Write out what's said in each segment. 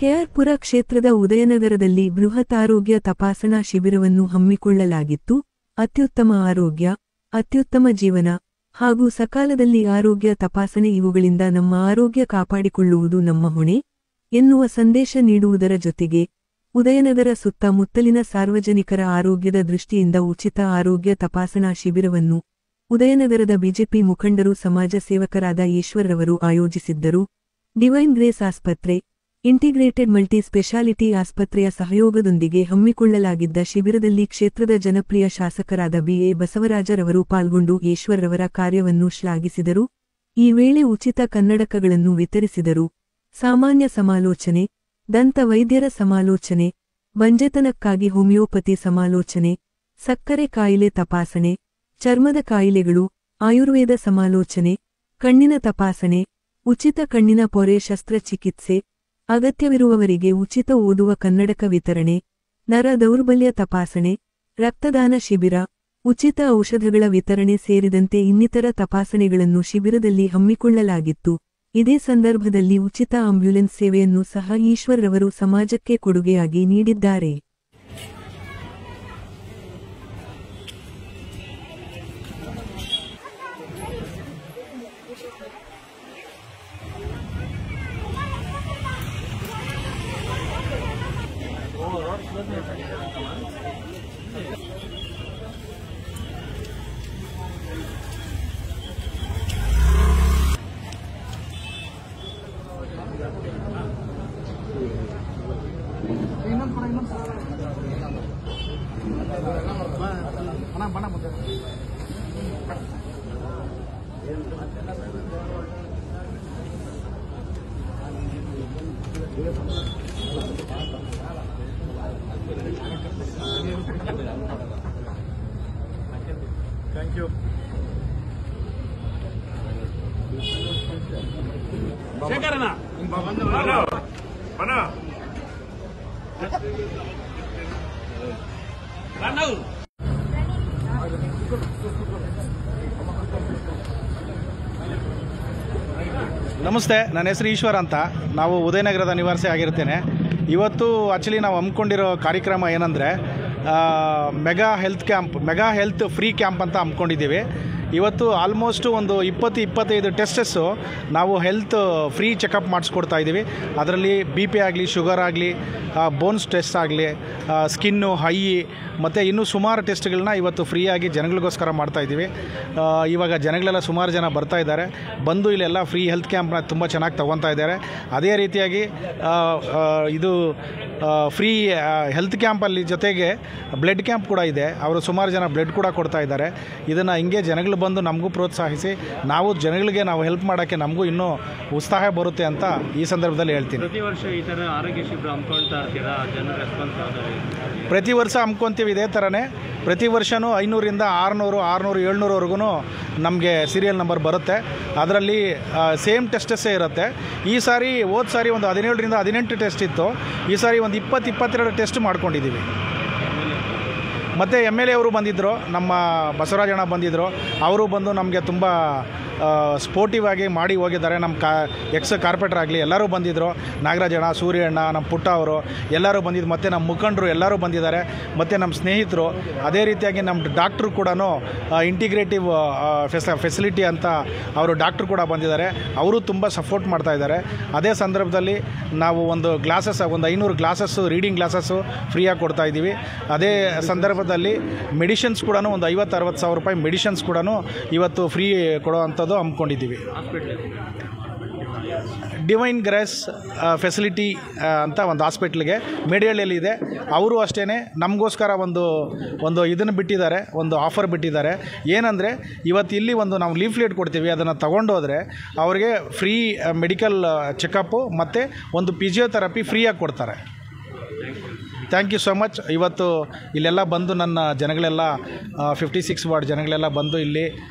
ಕೆಆರ್ಪುರ ಕ್ಷೇತ್ರದ ಉದಯನಗರದಲ್ಲಿ ಬೃಹತ್ ಆರೋಗ್ಯ ತಪಾಸಣಾ ಶಿಬಿರವನ್ನು ಹಮ್ಮಿಕೊಳ್ಳಲಾಗಿತ್ತು. ಅತ್ಯುತ್ತಮ ಆರೋಗ್ಯ, ಅತ್ಯುತ್ತಮ ಜೀವನ ಹಾಗೂ ಸಕಾಲದಲ್ಲಿ ಆರೋಗ್ಯ ತಪಾಸಣೆ ಇವುಗಳಿಂದ ನಮ್ಮ ಆರೋಗ್ಯ ಕಾಪಾಡಿಕೊಳ್ಳುವುದು ನಮ್ಮ ಹೊಣೆ ಎನ್ನುವ ಸಂದೇಶ ನೀಡುವುದರ ಜೊತೆಗೆ ಉದಯನಗರ ಸುತ್ತಮುತ್ತಲಿನ ಸಾರ್ವಜನಿಕರ ಆರೋಗ್ಯದ ದೃಷ್ಟಿಯಿಂದ ಉಚಿತ ಆರೋಗ್ಯ ತಪಾಸಣಾ ಶಿಬಿರವನ್ನು ಉದಯನಗರದ ಬಿಜೆಪಿ ಮುಖಂಡರು ಸಮಾಜ ಸೇವಕರಾದ ಈಶ್ವರ್ರವರು ಆಯೋಜಿಸಿದ್ದರು. ಡಿವೈನ್ ಗ್ರೇಸ್ ಆಸ್ಪತ್ರೆ, ಇಂಟಿಗ್ರೇಟೆಡ್ ಮಲ್ಟಿ ಸ್ಪೆಷಾಲಿಟಿ ಆಸ್ಪತ್ರೆಯ ಸಹಯೋಗದೊಂದಿಗೆ ಹಮ್ಮಿಕೊಳ್ಳಲಾಗಿದ್ದ ಶಿಬಿರದಲ್ಲಿ ಕ್ಷೇತ್ರದ ಜನಪ್ರಿಯ ಶಾಸಕರಾದ ಬಿಎ ಬಸವರಾಜರವರು ಪಾಲ್ಗೊಂಡು ಈಶ್ವರ್ರವರ ಕಾರ್ಯವನ್ನು ಶ್ಲಾಘಿಸಿದರು. ಈ ವೇಳೆ ಉಚಿತ ಕನ್ನಡಕಗಳನ್ನು ವಿತರಿಸಿದರು. ಸಾಮಾನ್ಯ ಸಮಾಲೋಚನೆ, ದಂತ ವೈದ್ಯರ ಸಮಾಲೋಚನೆ, ಬಂಜೆತನಕ್ಕಾಗಿ ಹೋಮಿಯೋಪತಿ ಸಮಾಲೋಚನೆ, ಸಕ್ಕರೆ ಕಾಯಿಲೆ ತಪಾಸಣೆ, ಚರ್ಮದ ಕಾಯಿಲೆಗಳು, ಆಯುರ್ವೇದ ಸಮಾಲೋಚನೆ, ಕಣ್ಣಿನ ತಪಾಸಣೆ, ಉಚಿತ ಕಣ್ಣಿನ ಪೊರೆ ಶಸ್ತ್ರಚಿಕಿತ್ಸೆ, ಅಗತ್ಯವಿರುವವರಿಗೆ ಉಚಿತ ಓದುವ ಕನ್ನಡಕ ವಿತರಣೆ, ನರ ದೌರ್ಬಲ್ಯ ತಪಾಸಣೆ, ರಕ್ತದಾನ ಶಿಬಿರ, ಉಚಿತ ಔಷಧಗಳ ವಿತರಣೆ ಸೇರಿದಂತೆ ಇನ್ನಿತರ ತಪಾಸಣೆಗಳನ್ನು ಶಿಬಿರದಲ್ಲಿ ಹಮ್ಮಿಕೊಳ್ಳಲಾಗಿತ್ತು. ಇದೇ ಸಂದರ್ಭದಲ್ಲಿ ಉಚಿತ ಆಂಬ್ಯುಲೆನ್ಸ್ ಸೇವೆಯನ್ನು ಸಹ ಈಶ್ವರ್ರವರು ಸಮಾಜಕ್ಕೆ ಕೊಡುಗೆಯಾಗಿ ನೀಡಿದ್ದಾರೆ. Thank you. Shekarana. Mana? Ranu. ನಮಸ್ತೆ, ನನ್ನ ಹೆಸರು ಈಶ್ವರ್ ಅಂತ. ನಾವು ಉದಯನಗರದ ನಿವಾಸಿ ಆಗಿರ್ತೇನೆ. ಇವತ್ತು ಆ್ಯಕ್ಚುಲಿ ನಾವು ಹಮ್ಮಿಕೊಂಡಿರೋ ಕಾರ್ಯಕ್ರಮ ಏನಂದರೆ ಮೆಗಾ ಹೆಲ್ತ್ ಫ್ರೀ ಕ್ಯಾಂಪ್ ಅಂತ ಹಮ್ಮಿಕೊಂಡಿದ್ದೀವಿ. ಇವತ್ತು ಆಲ್ಮೋಸ್ಟು ಒಂದು 20-25 ಟೆಸ್ಟಸ್ಸು ನಾವು ಹೆಲ್ತ್ ಫ್ರೀ ಚೆಕಪ್ ಮಾಡಿಸ್ಕೊಡ್ತಾ ಇದ್ದೀವಿ. ಅದರಲ್ಲಿ BP ಆಗಲಿ, ಶುಗರ್ ಆಗಲಿ, ಬೋನ್ಸ್ ಟೆಸ್ಟ್ ಆಗಲಿ, ಸ್ಕಿನ್ನು, ಹೈ ಮತ್ತು ಇನ್ನೂ ಸುಮಾರು ಟೆಸ್ಟ್ಗಳನ್ನ ಇವತ್ತು ಫ್ರೀಯಾಗಿ ಜನಗಳಿಗೋಸ್ಕರ ಮಾಡ್ತಾಯಿದ್ದೀವಿ. ಇವಾಗ ಜನಗಳೆಲ್ಲ ಸುಮಾರು ಜನ ಬರ್ತಾ ಇದ್ದಾರೆ. ಬಂದು ಇಲ್ಲೆಲ್ಲ ಫ್ರೀ ಹೆಲ್ತ್ ಕ್ಯಾಂಪ್ನ ತುಂಬ ಚೆನ್ನಾಗಿ ತೊಗೊತಾ ಇದ್ದಾರೆ. ಅದೇ ರೀತಿಯಾಗಿ ಇದು ಫ್ರೀ ಹೆಲ್ತ್ ಕ್ಯಾಂಪಲ್ಲಿ ಜೊತೆಗೆ ಬ್ಲಡ್ ಕ್ಯಾಂಪ್ ಕೂಡ ಇದೆ. ಅವರು ಸುಮಾರು ಜನ ಬ್ಲಡ್ ಕೂಡ ಕೊಡ್ತಾ ಇದ್ದಾರೆ. ಇದನ್ನು ಹಿಂಗೆ ಜನಗಳು ಬಂದು ನಮಗೂ ಪ್ರೋತ್ಸಾಹಿಸಿ ನಾವು ಜನಗಳಿಗೆ ನಾವು ಹೆಲ್ಪ್ ಮಾಡೋಕ್ಕೆ ನಮಗೂ ಇನ್ನೂ ಉತ್ಸಾಹ ಬರುತ್ತೆ ಅಂತ ಈ ಸಂದರ್ಭದಲ್ಲಿ ಹೇಳ್ತೀನಿ. ಪ್ರತಿ ವರ್ಷ ಈ ಥರ ಆರೋಗ್ಯ ಶಿಬಿರ ಹಮ್ಮಿಕೊಳ್ತಾ ಇರ್ತೀರಾ? ಜನರ ರೆಸ್ಪಾನ್ಸ್ ಪ್ರತಿ ವರ್ಷ ಹಮ್ಮಿಕೊಂತೀವಿ. ಇದೇ ಥರನೇ ಪ್ರತಿ ವರ್ಷವೂ 500ರಿಂದ 600, 700ವರೆಗೂ ನಮಗೆ ಸೀರಿಯಲ್ ನಂಬರ್ ಬರುತ್ತೆ. ಅದರಲ್ಲಿ ಸೇಮ್ ಟೆಸ್ಟಸ್ಸೇ ಇರುತ್ತೆ. ಈ ಸಾರಿ ಹೋದ ಸಾರಿ ಒಂದು 17ರಿಂದ 18 ಟೆಸ್ಟ್ ಇತ್ತು. ಈ ಸಾರಿ ಒಂದು 20-22 ಟೆಸ್ಟ್ ಮಾಡ್ಕೊಂಡಿದ್ದೀವಿ. ಮತ್ತು MLA ಅವರು ಬಂದಿದ್ದರು, ನಮ್ಮ ಬಸವರಾಜಣ್ಣ ಬಂದಿದ್ದರು. ಅವರು ಬಂದು ನಮಗೆ ತುಂಬ ಸ್ಪೋರ್ಟಿವ್ ಆಗಿ ಮಾಡಿ ಹೋಗಿದ್ದಾರೆ. ನಮ್ಮ ಎಕ್ಸ್ ಕಾರ್ಪೊರೇಟರ್ ಆಗಲಿ ಎಲ್ಲರೂ ಬಂದಿದ್ದರು. ನಾಗರಾಜಣ್ಣ, ಸೂರ್ಯಣ್ಣ, ನಮ್ಮ ಪುಟ್ಟ ಅವರು ಎಲ್ಲರೂ ಬಂದಿದ್ದು, ಮತ್ತು ನಮ್ಮ ಮುಖಂಡರು ಎಲ್ಲರೂ ಬಂದಿದ್ದಾರೆ, ಮತ್ತು ನಮ್ಮ ಸ್ನೇಹಿತರು. ಅದೇ ರೀತಿಯಾಗಿ ನಮ್ಮ ಡಾಕ್ಟ್ರು ಕೂಡ ಇಂಟಿಗ್ರೇಟಿವ್ ಫೆಸಿಲಿಟಿ ಅಂತ ಅವರು ಡಾಕ್ಟ್ರು ಕೂಡ ಬಂದಿದ್ದಾರೆ. ಅವರು ತುಂಬ ಸಪೋರ್ಟ್ ಮಾಡ್ತಾಯಿದ್ದಾರೆ. ಅದೇ ಸಂದರ್ಭದಲ್ಲಿ ನಾವು ಒಂದು 500 ಗ್ಲಾಸಸ್ಸು ರೀಡಿಂಗ್ ಗ್ಲಾಸಸ್ಸು ಫ್ರೀಯಾಗಿ ಕೊಡ್ತಾಯಿದ್ದೀವಿ. ಅದೇ ಸಂದರ್ಭದಲ್ಲಿ ಮೆಡಿಷನ್ಸ್ ಕೂಡ ಒಂದು 50-60 ಸಾವಿರ ರೂಪಾಯಿ ಮೆಡಿಷನ್ಸ್ ಕೂಡ ಇವತ್ತು ಫ್ರೀ ಕೊಡೋ ಅಂಥದ್ದು ಹಮ್ಮಿಕೊಂಡಿದ್ದೀವಿ. ಡಿವೈನ್ ಗ್ರೇಸ್ ಫೆಸಿಲಿಟಿ ಅಂತ ಒಂದು ಹಾಸ್ಪಿಟ್ಲಿಗೆ ಮೇಡಿಹಳ್ಳಿಯಲ್ಲಿ ಇದೆ. ಅವರು ಅಷ್ಟೇ ನಮಗೋಸ್ಕರ ಒಂದು ಇದನ್ನು ಬಿಟ್ಟಿದ್ದಾರೆ, ಒಂದು ಆಫರ್ ಬಿಟ್ಟಿದ್ದಾರೆ. ಏನಂದರೆ ಇವತ್ತು ಇಲ್ಲಿ ನಾವು ಲೀಫ್ಲೆಟ್ ಕೊಡ್ತೀವಿ, ಅದನ್ನು ತೊಗೊಂಡೋದ್ರೆ ಅವ್ರಿಗೆ ಫ್ರೀ ಮೆಡಿಕಲ್ ಚೆಕಪ್ಪು ಮತ್ತು ಒಂದು ಫಿಸಿಯೋಥೆರಪಿ ಫ್ರೀಯಾಗಿ ಕೊಡ್ತಾರೆ. Thank you so much. ಇವತ್ತು ಇಲ್ಲೆಲ್ಲ ಬಂದು ನನ್ನ ಜನಗಳೆಲ್ಲ 56 ವಾರ್ಡ್ ಜನಗಳೆಲ್ಲ ಬಂದು ಇಲ್ಲಿ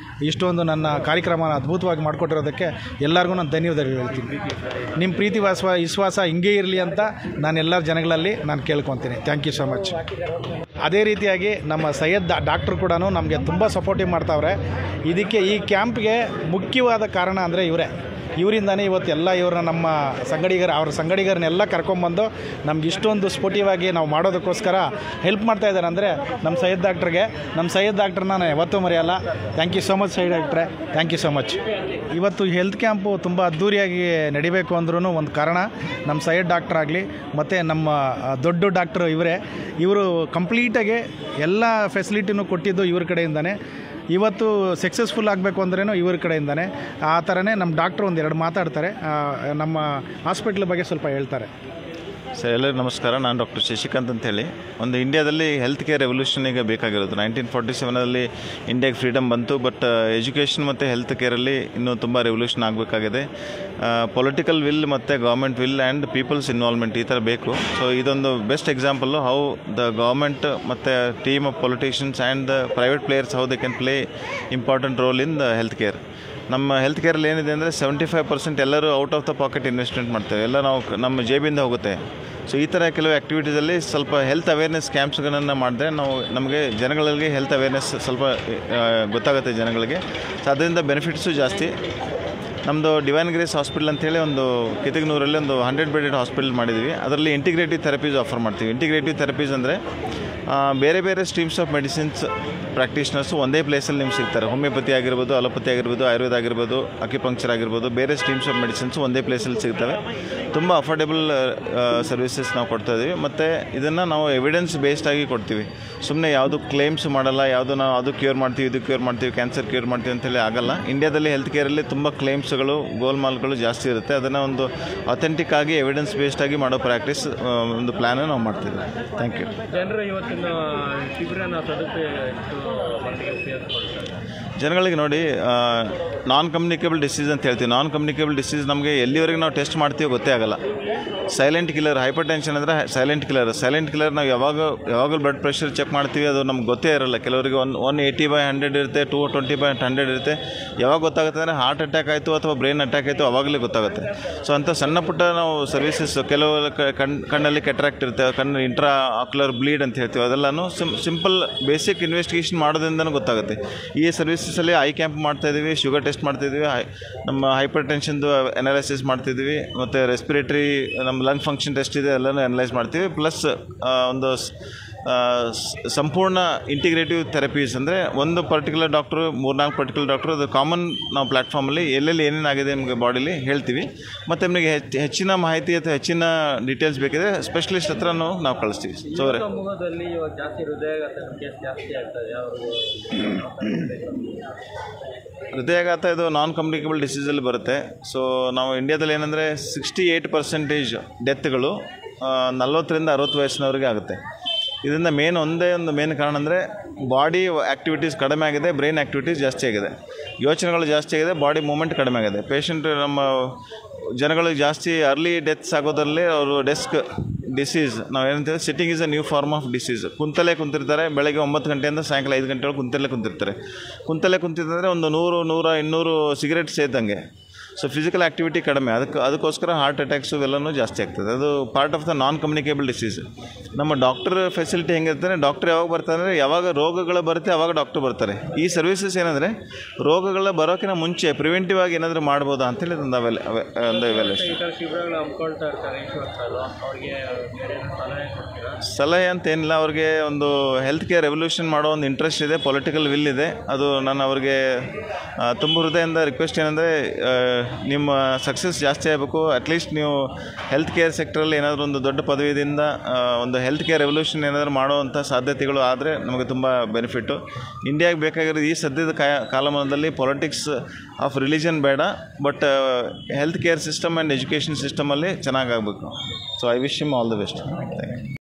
ಇಷ್ಟೊಂದು ನನ್ನ ಕಾರ್ಯಕ್ರಮನ ಅದ್ಭುತವಾಗಿ ಮಾಡಿಕೊಟ್ಟಿರೋದಕ್ಕೆ ಎಲ್ಲರಿಗೂ ನಾನು ಧನ್ಯವಾದಗಳು ಹೇಳ್ತೀನಿ. ನಿಮ್ಮ ಪ್ರೀತಿ ವಿಶ್ವಾಸ ಹಿಂಗೇ ಇರಲಿ ಅಂತ ನಾನು ಎಲ್ಲರ ಜನಗಳಲ್ಲಿ ನಾನು ಕೇಳ್ಕೊತೀನಿ. Thank you so much. ಅದೇ ರೀತಿಯಾಗಿ ನಮ್ಮ ಸೈಯದ್ ಡಾಕ್ಟ್ರು ಕೂಡ ನಮಗೆ ತುಂಬ ಸಪೋರ್ಟಿವ್ ಮಾಡ್ತಾವ್ರೆ. ಇದಕ್ಕೆ ಈ ಕ್ಯಾಂಪ್ಗೆ ಮುಖ್ಯವಾದ ಕಾರಣ ಅಂದರೆ ಇವರಿಂದಾನೇ ಇವತ್ತೆಲ್ಲ ಇವ್ರನ್ನ ನಮ್ಮ ಸಂಗಡಿಗರನ್ನೆಲ್ಲ ಕರ್ಕೊಂಬಂದು ನಮ್ಗೆ ಇಷ್ಟೊಂದು ಸ್ಪೋರ್ಟಿವ್ ಆಗಿ ನಾವು ಮಾಡೋದಕ್ಕೋಸ್ಕರ ಹೆಲ್ಪ್ ಮಾಡ್ತಾ ಇದ್ದಾರೆ. ಅಂದರೆ ನಮ್ಮ ಸೈಯದ್ ಡಾಕ್ಟ್ರನ್ನ ನಾನು ಯಾವತ್ತೂ ಮರೆಯಲ್ಲ. Thank you so much Syed ಡಾಕ್ಟ್ರೆ, ಥ್ಯಾಂಕ್ ಯು ಸೋ ಮಚ್. ಇವತ್ತು ಹೆಲ್ತ್ ಕ್ಯಾಂಪು ತುಂಬ ಅದ್ಧೂರಿಯಾಗಿ ನಡಿಬೇಕು ಅಂದ್ರೂ ಒಂದು ಕಾರಣ ನಮ್ಮ ಸೈಯದ್ ಡಾಕ್ಟ್ರ್ ಆಗಲಿ ಮತ್ತು ನಮ್ಮ ದೊಡ್ಡ ಡಾಕ್ಟ್ರು ಇವರು ಕಂಪ್ಲೀಟಾಗಿ ಎಲ್ಲ ಫೆಸಿಲಿಟಿನೂ ಕೊಟ್ಟಿದ್ದು ಇವ್ರ ಕಡೆಯಿಂದನೇ. ಇವತ್ತು ಸಕ್ಸಸ್ಫುಲ್ ಆಗಬೇಕು ಅಂದ್ರೂ ಇವ್ರ ಕಡೆಯಿಂದನೇ. ಆ ಥರನೇ ನಮ್ಮ ಡಾಕ್ಟ್ರು ಒಂದೆರಡು ಮಾತಾಡ್ತಾರೆ, ನಮ್ಮ ಹಾಸ್ಪಿಟ್ಲ್ ಬಗ್ಗೆ ಸ್ವಲ್ಪ ಹೇಳ್ತಾರೆ. ಸರ್, ಎಲ್ಲರಿಗೂ ನಮಸ್ಕಾರ. ನಾನು ಡಾಕ್ಟರ್ ಶಶಿಕಾಂತ್ ಅಂತೇಳಿ. ಒಂದು ಇಂಡಿಯಾದಲ್ಲಿ ಹೆಲ್ತ್ ಕೇರ್ ರೆವಲ್ಯೂಷನಿಗೆ ಬೇಕಾಗಿರೋದು 1947ರಲ್ಲಿ ಇಂಡಿಯಾಗೆ ಫ್ರೀಡಮ್ ಬಂತು. ಬಟ್ ಎಜುಕೇಷನ್ ಮತ್ತು ಹೆಲ್ತ್ ಕೇರಲ್ಲಿ ಇನ್ನೂ ತುಂಬ ರೆವಲ್ಯೂಷನ್ ಆಗಬೇಕಾಗಿದೆ. ಪೊಲಿಟಿಕಲ್ ವಿಲ್ ಮತ್ತು government will and people's involvement ಈ ಥರ ಬೇಕು. ಸೊ ಇದೊಂದು best example how the government ಮತ್ತು team of politicians and the private players how they can play important role in the health care. ನಮ್ಮ health ಕೇರಲ್ಲಿ ಏನಿದೆ ಅಂದರೆ 75% ಎಲ್ಲರೂ out of the pocket investment ಮಾಡ್ತೇವೆ, ಎಲ್ಲ ನಾವು ನಮ್ಮ ಜೇಬಿಂದ ಹೋಗುತ್ತೆ. ಸೊ ಈ ಥರ ಕೆಲವು ಆ್ಯಕ್ಟಿವಿಟೀಸಲ್ಲಿ ಸ್ವಲ್ಪ ಹೆಲ್ತ್ ಅವೇರ್ನೆಸ್ ಕ್ಯಾಂಪ್ಸ್ಗಳನ್ನು ಮಾಡಿದ್ರೆ ನಮಗೆ ಜನಗಳಿಗೆ ಹೆಲ್ತ್ ಅವೇರ್ನೆಸ್ ಸ್ವಲ್ಪ ಗೊತ್ತಾಗುತ್ತೆ ಜನಗಳಿಗೆ. ಸೊ ಅದರಿಂದ ಬೆನಿಫಿಟ್ಸು ಜಾಸ್ತಿ. ನಮ್ಮದು ಡಿವೈನ್ ಗ್ರೇಸ್ ಹಾಸ್ಪಿಟಲ್ ಅಂತೇಳಿ ಒಂದು ಕಿತಿಗನೂರಲ್ಲಿ ಒಂದು 100 ಬೆಡೆಡ್ ಹಾಸ್ಪಿಟಲ್ ಮಾಡಿದ್ದೀವಿ. ಅದರಲ್ಲಿ ಇಂಟಿಗ್ರೇಟಿವ್ ಥೆರಪೀಸ್ ಆಫರ್ ಮಾಡ್ತೀವಿ. ಇಂಟಿಗ್ರೇಟಿವ್ ಥೆರಪೀಸ್ ಅಂದರೆ ಬೇರೆ ಬೇರೆ ಸ್ಟ್ರೀಮ್ಸ್ ಆಫ್ ಮೆಡಿಸಿನ್ಸ್ ಪ್ರಾಕ್ಟೀಷನರ್ಸು ಒಂದೇ ಪ್ಲೇಸಲ್ಲಿ ನಿಮ್ಗೆ ಸಿಗ್ತಾರೆ. ಹೋಮಿಯೋಪತಿ ಆಗಿರ್ಬೋದು, ಅಲೋಪತಿ ಆಗಿರ್ಬೋದು, ಆಯುರ್ವೇದ ಆಗಿರ್ಬೋದು, ಅಕ್ಯುಪಂಕ್ಚರ್ ಆಗಿರ್ಬೋದು, ಬೇರೆ ಸ್ಟ್ರೀಮ್ಸ್ ಆಫ್ ಮೆಡಿಸಿನ್ಸು ಒಂದೇ ಪ್ಲೇಸಲ್ಲಿ ಸಿಗ್ತವೆ. ತುಂಬ ಅಫೋರ್ಡೆಬಲ್ ಸರ್ವಿಸಸ್ ನಾವು ಕೊಡ್ತಾಯಿದ್ದೀವಿ. ಮತ್ತು ಇದನ್ನು ನಾವು ಎವಿಡೆನ್ಸ್ ಬೇಸ್ಡಾಗಿ ಕೊಡ್ತೀವಿ. ಸುಮ್ಮನೆ ಯಾವುದು ಕ್ಲೇಮ್ಸ್ ಮಾಡಲ್ಲ, ನಾವು ಅದು ಕ್ಯೂರ್ ಮಾಡ್ತೀವಿ, ಇದು ಕ್ಯೂರ್ ಮಾಡ್ತೀವಿ, ಕ್ಯಾನ್ಸರ್ ಕ್ಯೂರ್ ಮಾಡ್ತೀವಿ ಅಂತೇಳಿ ಆಗಲ್ಲ. ಇಂಡಿಯಾದಲ್ಲಿ ಹೆಲ್ತ್ ಕೇರಲ್ಲಿ ತುಂಬ ಕ್ಲೇಮ್ಸ್ಗಳು, ಗೋಲ್ಮಾಲ್ಗಳು ಜಾಸ್ತಿ ಇರುತ್ತೆ. ಅದನ್ನು ಒಂದು ಅಥೆಂಟಿಕ್ ಆಗಿ ಎವಿಡೆನ್ಸ್ ಬೇಸ್ಡಾಗಿ ಮಾಡೋ ಪ್ರಾಕ್ಟೀಸ್ ಒಂದು ಪ್ಲ್ಯಾನ್ ನಾವು ಮಾಡ್ತಿದ್ದೀವಿ. Thank you. ಜನರು ಇವತ್ತಿನ ಶಿಬಿರನ ಜನಗಳಿಗೆ ನೋಡಿ, ನಾನ್ ಕಮ್ಯುನಿಕೇಬಲ್ ಡಿಸೀಸ್ ಅಂತ ಹೇಳ್ತೀವಿ. ನಾನ್ ಕಮ್ಯುನಿಕೇಬಲ್ ಡಿಸೀಸ್ ನಮಗೆ ಎಲ್ಲಿವರೆಗೆ ನಾವು ಟೆಸ್ಟ್ ಮಾಡ್ತೀವೋ ಗೊತ್ತೇ ಆಗಲ್ಲ. ಸೈಲೆಂಟ್ ಕಿಲ್ಲರ್, ಹೈಪರ್ ಟೆನ್ಷನ್ ಅಂದರೆ ಸೈಲೆಂಟ್ ಕಿಲ್ಲರ್ ನಾವು ಯಾವಾಗಲೂ ಬ್ಲಡ್ ಪ್ರೆಷರ್ ಚೆಕ್ ಮಾಡ್ತೀವಿ, ಅದು ನಮ್ಗೆ ಗೊತ್ತೇ ಇರೋಲ್ಲ. ಕೆಲವರಿಗೆ 180/100 ಇರುತ್ತೆ, 220/100 ಇರುತ್ತೆ. ಯಾವಾಗ ಗೊತ್ತಾಗುತ್ತೆ ಅಂದರೆ ಹಾರ್ಟ್ ಅಟ್ಯಾಕ್ ಆಯಿತು ಅಥವಾ ಬ್ರೈನ್ ಅಟ್ಯಾಕ್ ಆಯಿತು ಆವಾಗಲೇ ಗೊತ್ತಾಗುತ್ತೆ. ಸೊ ಅಂಥ ಸಣ್ಣ ಪುಟ್ಟ ನಾವು ಸರ್ವಿಸಸ್, ಕೆಲವು ಕಣ್ಣಲ್ಲಿ ಕೆಟ್ರಾಕ್ಟ್ ಇರುತ್ತೆ, ಕಣ್ಣು ಇಂಟ್ರಾ ಆಕ್ಯುಲರ್ ಬ್ಲೀಡ್ ಅಂತ ಹೇಳ್ತೀವಿ, ಅದೆಲ್ಲನೂ ಸಿಂಪಲ್ ಬೇಸಿಕ್ ಇನ್ವೆಸ್ಟಿಗೇಷನ್ ಮಾಡೋದ್ರಿಂದನೂ ಗೊತ್ತಾಗುತ್ತೆ. ಈ ಸರ್ವಿಸಸಲ್ಲಿ ಐ ಕ್ಯಾಂಪ್ ಮಾಡ್ತಾಯಿದ್ದೀವಿ, ಶುಗರ್ ಟೆಸ್ಟ್ ಮಾಡ್ತಾಯಿದ್ದೀವಿ, ನಮ್ಮ ಹೈಪರ್ ಟೆನ್ಷನ್ದು ಅನಾಲಿಸಿಸ್ ಮಾಡ್ತಿದ್ದೀವಿ, ಮತ್ತು ರೆಸ್ಪಿರೇಟರಿ ನಮ್ಮ ಲಂಗ್ ಫಂಕ್ಷನ್ ಟೆಸ್ಟ್ ಇದೆ, ಎಲ್ಲನೂ ಅನಲೈಸ್ ಮಾಡ್ತೀವಿ. ಪ್ಲಸ್ ಒಂದು ಸಂಪೂರ್ಣ ಇಂಟಿಗ್ರೇಟಿವ್ ಥೆರಪೀಸ್ ಅಂದರೆ ಒಂದು ಪರ್ಟಿಕ್ಯುಲರ್ ಡಾಕ್ಟ್ರು, 3-4 ಪರ್ಟಿಕ್ಯುಲರ್ ಡಾಕ್ಟ್ರು, ಅದು ಕಾಮನ್ ನಾವು ಪ್ಲ್ಯಾಟ್ಫಾರ್ಮಲ್ಲಿ ಎಲ್ಲೆಲ್ಲಿ ಏನೇನಾಗಿದೆ ನಿಮಗೆ ಬಾಡಿಲಿ ಹೇಳ್ತೀವಿ. ಮತ್ತು ನಿಮಗೆ ಹೆಚ್ಚಿನ ಮಾಹಿತಿ ಅಥವಾ ಹೆಚ್ಚಿನ ಡೀಟೇಲ್ಸ್ ಬೇಕಿದ್ರೆ ಸ್ಪೆಷಲಿಸ್ಟ್ ಹತ್ರ ನಾವು ಕಳಿಸ್ತೀವಿ. ಸೊ ಹೃದಯಾಘಾತ ಇದು ನಾನ್ ಕಮ್ಯುನಿಕೇಬಲ್ ಡಿಸೀಸಲ್ಲಿ ಬರುತ್ತೆ. ಸೊ ನಾವು ಇಂಡಿಯಾದಲ್ಲಿ ಏನಂದರೆ 68% ಡೆತ್ಗಳು 40-60 ವಯಸ್ಸಿನವರಿಗೆ ಆಗುತ್ತೆ. ಇದರಿಂದ ಒಂದೇ ಒಂದು ಮೇನ್ ಕಾರಣ ಅಂದರೆ ಬಾಡಿ ಆ್ಯಕ್ಟಿವಿಟೀಸ್ ಕಡಿಮೆ ಆಗಿದೆ, ಬ್ರೈನ್ ಆ್ಯಕ್ಟಿವಿಟೀಸ್ ಜಾಸ್ತಿ ಆಗಿದೆ, ಯೋಚನೆಗಳು ಜಾಸ್ತಿ ಆಗಿದೆ, ಬಾಡಿ ಮೂಮೆಂಟ್ ಕಡಿಮೆ ಆಗಿದೆ. ಪೇಷಂಟ್ ನಮ್ಮ ಜನಗಳಿಗೆ ಜಾಸ್ತಿ ಅರ್ಲಿ ಡೆತ್ಸ್ ಆಗೋದ್ರಲ್ಲಿ ಅವರು ಡೆಸ್ಕ್ ಡಿಸೀಸ್, ನಾವು ಏನಂತೀವಿ sitting is a new form of disease. ಕುಂತಿರ್ತಾರೆ, ಬೆಳಗ್ಗೆ 9 ಗಂಟೆಯಿಂದ ಸಾಯಂಕಾಲ 5 ಗಂಟೆವರೆಗೆ ಕುಂತಿರ್ತಾರೆ. ಒಂದು 100-200 ಸಿಗರೇಟ್ ಸೇದಂಗೆ. ಸೊ ಫಿಸಿಕಲ್ ಆ್ಯಕ್ಟಿವಿಟಿ ಕಡಿಮೆ, ಅದಕ್ಕೋಸ್ಕರ ಹಾರ್ಟ್ ಅಟ್ಯಾಕ್ಸು ಇವೆಲ್ಲನೂ ಜಾಸ್ತಿ ಆಗ್ತದೆ. ಅದು part of the non communicable disease. ನಮ್ಮ ಡಾಕ್ಟರ್ ಫೆಸಿಲಿಟಿ ಹೆಂಗಿರ್ತಾರೆ, ಡಾಕ್ಟರ್ ಯಾವಾಗ ಬರ್ತಾರೆ ಅಂದರೆ ಯಾವಾಗ ರೋಗಗಳು ಬರುತ್ತೆ ಆವಾಗ ಡಾಕ್ಟರ್ ಬರ್ತಾರೆ. ಈ ಸರ್ವಿಸಸ್ ಏನಂದರೆ ರೋಗಗಳ ಬರೋಕ್ಕಿಂತ ಮುಂಚೆ ಪ್ರಿವೆಂಟಿವ್ ಆಗಿ ಏನಾದರೂ ಮಾಡ್ಬೋದಾ ಅಂತೇಳಿ ಒಂದು ಎವ್ಯಾಲ್ಯೂಯೇಷನ್. ಶಿಬಿರಗಳು ಹಮ್ಮಿಕೊಳ್ತಾ ಇರ್ತಾರೆ, ಅವ್ರಿಗೆ ಸಲಹೆ ಅಂತ ಏನಿಲ್ಲ, ಅವ್ರಿಗೆ ಒಂದು ಹೆಲ್ತ್ ಕೇರ್ ರೆವಲ್ಯೂಷನ್ ಮಾಡೋ ಒಂದು ಇಂಟ್ರೆಸ್ಟ್ ಇದೆ, ಪೊಲಿಟಿಕಲ್ ವಿಲ್ ಇದೆ. ಅದು ನಾನು ಅವ್ರಿಗೆ ತುಂಬ ಹೃದಯದಿಂದ ರಿಕ್ವೆಸ್ಟ್ ಏನಂದರೆ, ನಿಮ್ಮ ಸಕ್ಸಸ್ ಜಾಸ್ತಿ ಆಗಬೇಕು. ಅಟ್ಲೀಸ್ಟ್ ನೀವು ಹೆಲ್ತ್ ಕೇರ್ ಸೆಕ್ಟ್ರಲ್ಲಿ ಏನಾದರೂ ಒಂದು ದೊಡ್ಡ ಪದವಿಯಿಂದ ಒಂದು ಹೆಲ್ತ್ ಕೇರ್ ರೆವಲ್ಯೂಷನ್ ಏನಾದರೂ ಮಾಡೋವಂಥ ಸಾಧ್ಯತೆಗಳು ಆದರೆ ನಮಗೆ ತುಂಬ ಬೆನಿಫಿಟ್ಟು. ಇಂಡಿಯಾಗೆ ಬೇಕಾಗಿರೋದು ಈ ಸದ್ಯದ ಕಾಲಮಾನದಲ್ಲಿ ಪೊಲಿಟಿಕ್ಸ್ ಆಫ್ ರಿಲಿಜನ್ ಬೇಡ, but health care system and education ಸಿಸ್ಟಮಲ್ಲಿ ಚೆನ್ನಾಗಾಗಬೇಕು. So I wish him all the best. Thank you.